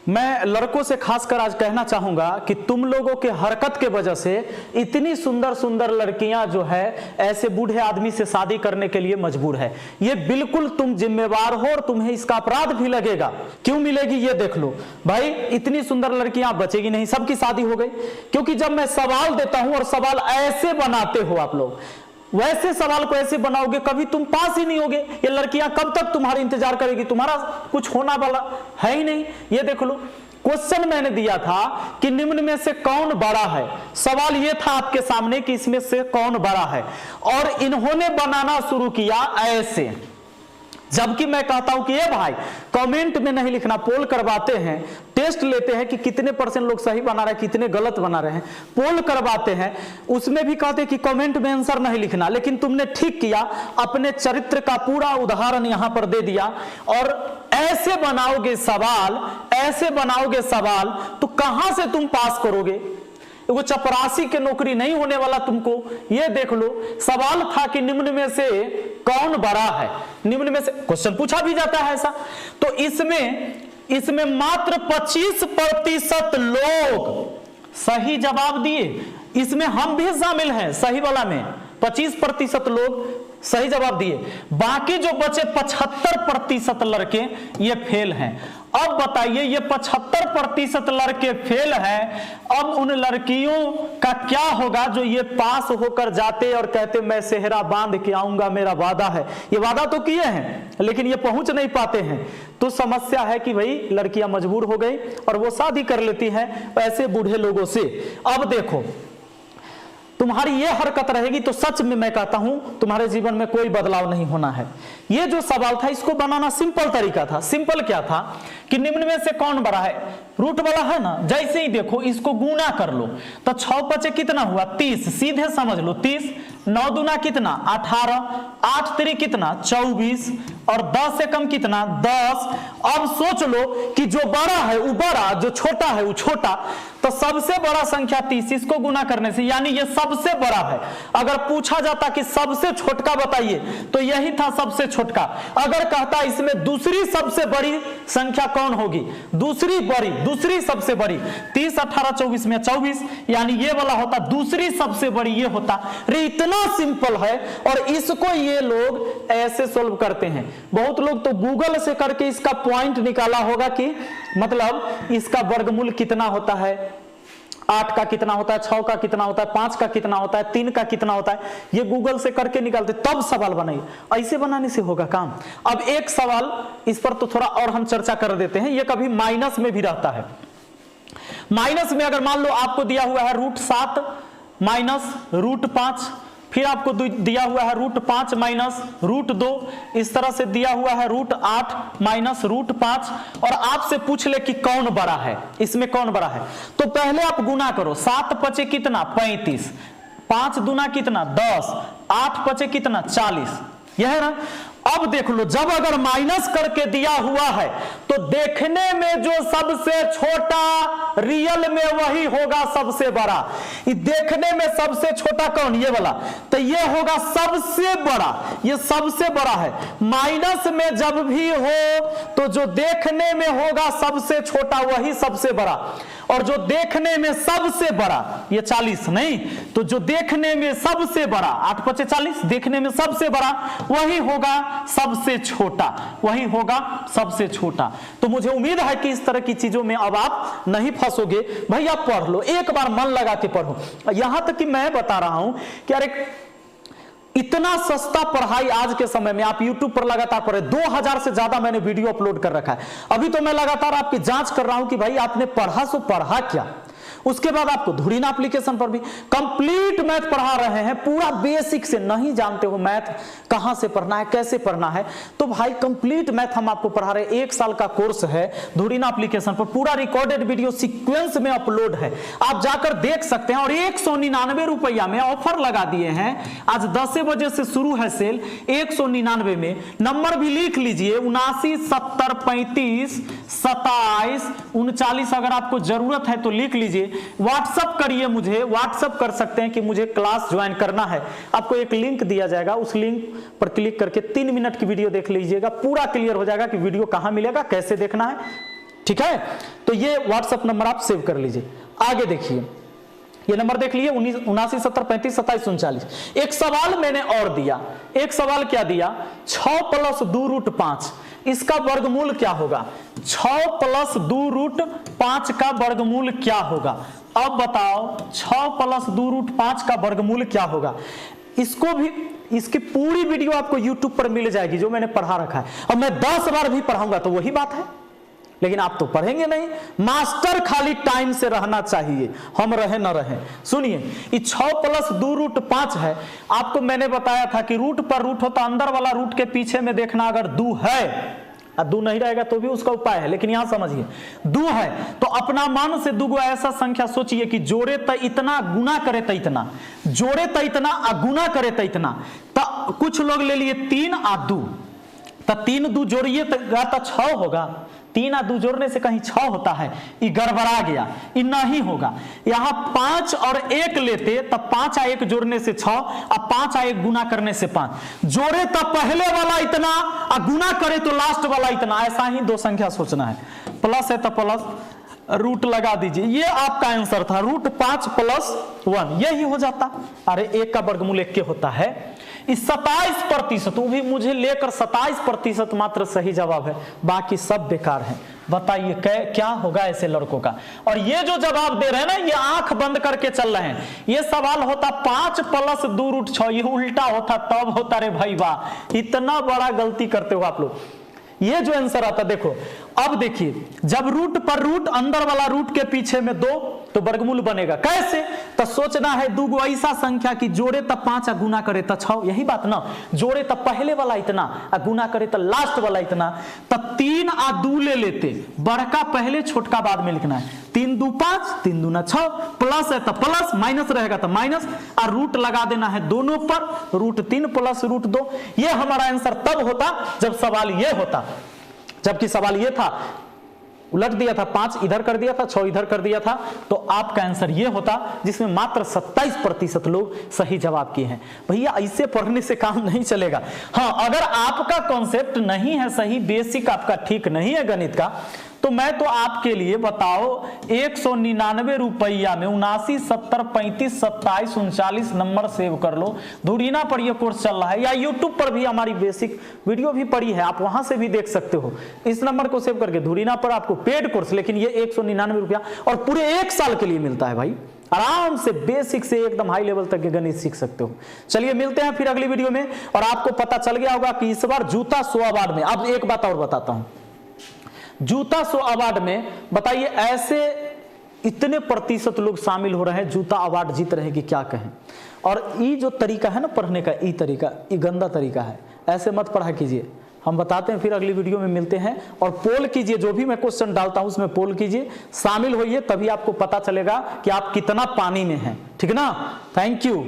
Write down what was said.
मैं लड़कों से खासकर आज कहना चाहूंगा कि तुम लोगों के हरकत के वजह से इतनी सुंदर सुंदर लड़कियां जो है ऐसे बूढ़े आदमी से शादी करने के लिए मजबूर है। ये बिल्कुल तुम जिम्मेवार हो और तुम्हें इसका अपराध भी लगेगा। क्यों मिलेगी ये देख लो भाई, इतनी सुंदर लड़कियां बचेगी नहीं, सबकी शादी हो गई। क्योंकि जब मैं सवाल देता हूं और सवाल ऐसे बनाते हो आप लोग, वैसे सवाल को ऐसे बनाओगे कभी तुम पास ही नहीं होगे। ये लड़कियां कब तक तुम्हारा इंतजार करेगी, तुम्हारा कुछ होना वाला है ही नहीं। ये देख लो, क्वेश्चन मैंने दिया था कि निम्न में से कौन बड़ा है। सवाल ये था आपके सामने कि इसमें से कौन बड़ा है, और इन्होंने बनाना शुरू किया ऐसे। जबकि मैं कहता हूं कि ये भाई कमेंट में नहीं लिखना, पोल करवाते हैं, टेस्ट लेते हैं कि कितने % लोग सही बना रहे हैं, कितने गलत बना रहे हैं, पोल करवाते हैं, उसमें भी कहते हैं कि कमेंट में आंसर नहीं लिखना। लेकिन तुमने ठीक किया, अपने चरित्र का पूरा उदाहरण यहां पर दे दिया। और ऐसे बनाओगे सवाल, ऐसे बनाओगे सवाल तो कहां से तुम पास करोगे। वो चपरासी के नौकरी नहीं होने वाला तुमको। ये देख लो, सवाल था कि निम्न में से कौन बड़ा है, निम्न में से क्वेश्चन पूछा भी जाता है ऐसा। तो इसमें मात्र 25% लोग सही जवाब दिए। इसमें हम भी शामिल हैं, सही वाला में 25% लोग सही जवाब दिए। बाकी जो बचे 75% लड़के ये फेल हैं। अब बताइए, ये 75% लड़के फेल हैं, अब उन लड़कियों का क्या होगा जो ये पास होकर जाते और कहते मैं सेहरा बांध के आऊंगा, मेरा वादा है। ये वादा तो किए हैं लेकिन ये पहुंच नहीं पाते हैं। तो समस्या है कि भाई लड़कियां मजबूर हो गई और वो शादी कर लेती हैं ऐसे बूढ़े लोगों से। अब देखो, तुम्हारी ये हरकत रहेगी तो सच में मैं कहता हूं तुम्हारे जीवन में कोई बदलाव नहीं होना है। ये जो सवाल था इसको बनाना सिंपल तरीका था। सिंपल क्या था कि निम्न में से कौन बड़ा है, रूट वाला है ना। जैसे ही देखो इसको गुना कर लो तो 6 पचे कितना हुआ 30, सीधे समझ लो 30, 9 दूना कितना 18, 8 3 कितना 24 और 10 से कम कितना 10। अब सोच लो कि जो बड़ा है वो बड़ा, जो छोटा है वो छोटा। तो सबसे बड़ा संख्या 30, इसको गुना करने से यानी ये सबसे बड़ा है। अगर पूछा जाता कि सबसे छोटका बताइए तो यही था सबसे छोटका। अगर कहता इसमें दूसरी सबसे बड़ी संख्या कौन होगी, दूसरी सबसे बड़ी 30 18 24 में 24, यानी ये वाला होता दूसरी सबसे बड़ी, ये होता। रे इतना सिंपल है और इसको ये लोग ऐसे सोल्व करते हैं। बहुत लोग तो गूगल से करके इसका पॉइंट निकाला होगा कि मतलब इसका वर्गमूल कितना होता है, 8 का कितना होता है, 6 का कितना होता है, 5 का कितना होता है, 3 का कितना होता है, ये गूगल से करके निकालते तब सवाल बनाइए। ऐसे बनाने से होगा काम। अब एक सवाल इस पर तो थोड़ा और हम चर्चा कर देते हैं। ये कभी माइनस में भी रहता है। माइनस में अगर मान लो आपको दिया हुआ है √7 माइनस √5, फिर आपको दिया हुआ है √5 माइनस √2, इस तरह से दिया हुआ है √8 माइनस √5, और आपसे पूछ ले कि कौन बड़ा है, इसमें कौन बड़ा है। तो पहले आप गुना करो, 7 पचे कितना 35, 5 दूना कितना 10, 8 पचे कितना 40, यह है ना। अब देख लो, जब अगर माइनस करके दिया हुआ है तो देखने में जो सबसे छोटा रियल में वही होगा सबसे बड़ा। देखने में सबसे छोटा कौन, ये वाला, तो ये होगा सबसे बड़ा, ये सबसे बड़ा है। माइनस में जब भी हो तो जो देखने में होगा सबसे छोटा वही सबसे बड़ा, और जो देखने में सबसे बड़ा ये 40 नहीं, तो जो देखने में सबसे बड़ा 8 पचे 40, देखने में सबसे बड़ा वही होगा सबसे छोटा, वही होगा सबसे छोटा। तो मुझे उम्मीद है कि इस तरह की चीजों में अब आप नहीं फंसोगे। भाई आप पढ़ लो, एक बार मन लगा के पढ़ो। यहां तक कि मैं बता रहा हूं कि अरे इतना सस्ता पढ़ाई आज के समय में आप YouTube पर लगातार पढ़े, 2000 से ज्यादा मैंने वीडियो अपलोड कर रखा है। अभी तो मैं लगातार आपकी जांच कर रहा हूं कि भाई आपने पढ़ा सो पढ़ा क्या। उसके बाद आपको धुरीना एप्लीकेशन पर भी कंप्लीट मैथ पढ़ा रहे हैं, पूरा बेसिक से। नहीं जानते हो मैथ कहां से पढ़ना है, कैसे पढ़ना है, तो भाई कंप्लीट मैथ हम आपको पढ़ा रहे हैं। 1 साल का कोर्स है धुरीना एप्लीकेशन पर, पूरा रिकॉर्डेड वीडियो सीक्वेंस में अपलोड है, आप जाकर देख सकते हैं। और 199 रुपया में ऑफर लगा दिए हैं। आज 10 बजे से शुरू है सेल, 199 में। नंबर भी लिख लीजिए 79 70 35 27 39। अगर आपको जरूरत है तो लिख लीजिए, व्हाट्सएप करिए, मुझे व्हाट्सएप कर सकते हैं कि मुझे क्लास ज्वाइन करना है। आपको एक लिंक दिया जाएगा, उस लिंक पर क्लिक करके 3 मिनट की वीडियो देख लीजिएगा, पूरा क्लियर हो जाएगा कि वीडियो कहां मिलेगा, कैसे देखना है। ठीक है, तो ये व्हाट्सएप नंबर आप सेव कर लीजिए। आगे देखिए, ये नंबर देख लिए 7970352739। एक सवाल मैंने और दिया, एक सवाल क्या दिया, 6 + 2√5 इसका वर्गमूल क्या होगा? 6 + 2√5 का वर्गमूल क्या होगा? अब बताओ 6 + 2√5 का वर्गमूल क्या होगा? इसको भी, इसकी पूरी वीडियो आपको YouTube पर मिल जाएगी जो मैंने पढ़ा रखा है, और मैं 10 बार भी पढ़ाऊंगा तो वही बात है, लेकिन आप तो पढ़ेंगे नहीं। मास्टर खाली टाइम से रहना चाहिए, हम रहे न रहे। सुनिए, ये 6 + 2√5 है। आपको मैंने बताया था कि रूट पर रूट होता, अंदर वाला रूट के पीछे में देखना अगर 2 है, 2 नहीं रहेगा तो भी उसका उपाय है, लेकिन यहां समझिए 2 है तो अपना मन से 2 ऐसा संख्या सोचिए कि जोड़े त इतना, गुना करे त इतना, जोड़े त इतना और गुना करे त इतना। तो कुछ लोग ले लिए 3 और 2, तो 3 2 जोड़िए तो 6 होगा। 3 और 2 जोड़ने से कहीं 6 होता है, ये गड़बड़ा गया, ये नहीं होगा। यहां 5 और 1 लेते तब 5 और 1 जोड़ने से 6 और 5 और 1 गुना करने से 5, जोड़े तो पहले वाला इतना और गुना करे तो लास्ट वाला इतना। ऐसा ही 2 संख्या सोचना है, प्लस है तो प्लस रूट लगा दीजिए, ये आपका आंसर था। √5 + 1 यही हो जाता। अरे 1 का वर्गमूल 1 के होता है। इस 27%, वो भी मुझे लेकर 27% मात्र सही जवाब है, बाकी सब बेकार है। बताइए क्या होगा ऐसे लड़कों का? और ये जो जवाब दे रहे हैं ना, ये आंख बंद करके चल रहे हैं। ये सवाल होता 5 + 2√6, ये उल्टा होता तब होता। रे भाई वाह, इतना बड़ा गलती करते हो आप लोग। ये जो आंसर आता, देखो अब देखिए, जब रूट पर रूट, अंदर वाला रूट के पीछे में 2, तो वर्गमूल बनेगा कैसे? तो सोचना है 2 ऐसा संख्या की जोड़े तब 5 और गुना करे तो 6, यही बात ना। जोड़े तब पहले वाला इतना और गुना करे तो लास्ट वाला इतना। तब 3 और 2 ले लेते, बड़का पहले छोटका बाद में लिखना है। 3 2 5, 3 2 6, प्लस है तो प्लस, माइनस रहेगा तो माइनस, और रूट लगा देना है दोनों पर, √3 + √2। ये हमारा आंसर तब होता जब सवाल ये होता, जबकि सवाल ये था, उलट दिया था, 5 इधर कर दिया था, 6 इधर कर दिया था, तो आपका आंसर ये होता, जिसमें मात्र 27% लोग सही जवाब किए हैं। भैया ऐसे पढ़ने से काम नहीं चलेगा। हाँ, अगर आपका कॉन्सेप्ट नहीं है सही, बेसिक आपका ठीक नहीं है गणित का, तो मैं तो आपके लिए बताओ 199 रुपया में 79 70 35 27 39 नंबर सेव कर लो। धुरीना पर यह कोर्स चल रहा है, या यूट्यूब पर भी हमारी बेसिक वीडियो भी पड़ी है, आप वहां से भी देख सकते हो। इस नंबर को सेव करके धुरीना पर आपको पेड कोर्स, लेकिन ये 199 रुपया और पूरे 1 साल के लिए मिलता है भाई। आराम से बेसिक से एकदम हाई लेवल तक के गणित सीख सकते हो। चलिए मिलते हैं फिर अगली वीडियो में। और आपको पता चल गया होगा कि इस बार जूता 100 अवार्ड में, अब एक बात और बताता हूं, जूता 100 अवार्ड में बताइए ऐसे इतने प्रतिशत लोग शामिल हो रहे हैं, जूता अवार्ड जीत रहे हैं कि क्या कहें। और ये जो तरीका है ना पढ़ने का, ये तरीका, ये गंदा तरीका है, ऐसे मत पढ़ा कीजिए। हम बताते हैं, फिर अगली वीडियो में मिलते हैं। और पोल कीजिए, जो भी मैं क्वेश्चन डालता हूं उसमें पोल कीजिए, शामिल होइए, तभी आपको पता चलेगा कि आप कितना पानी में हैं। ठीक ना? Thank you.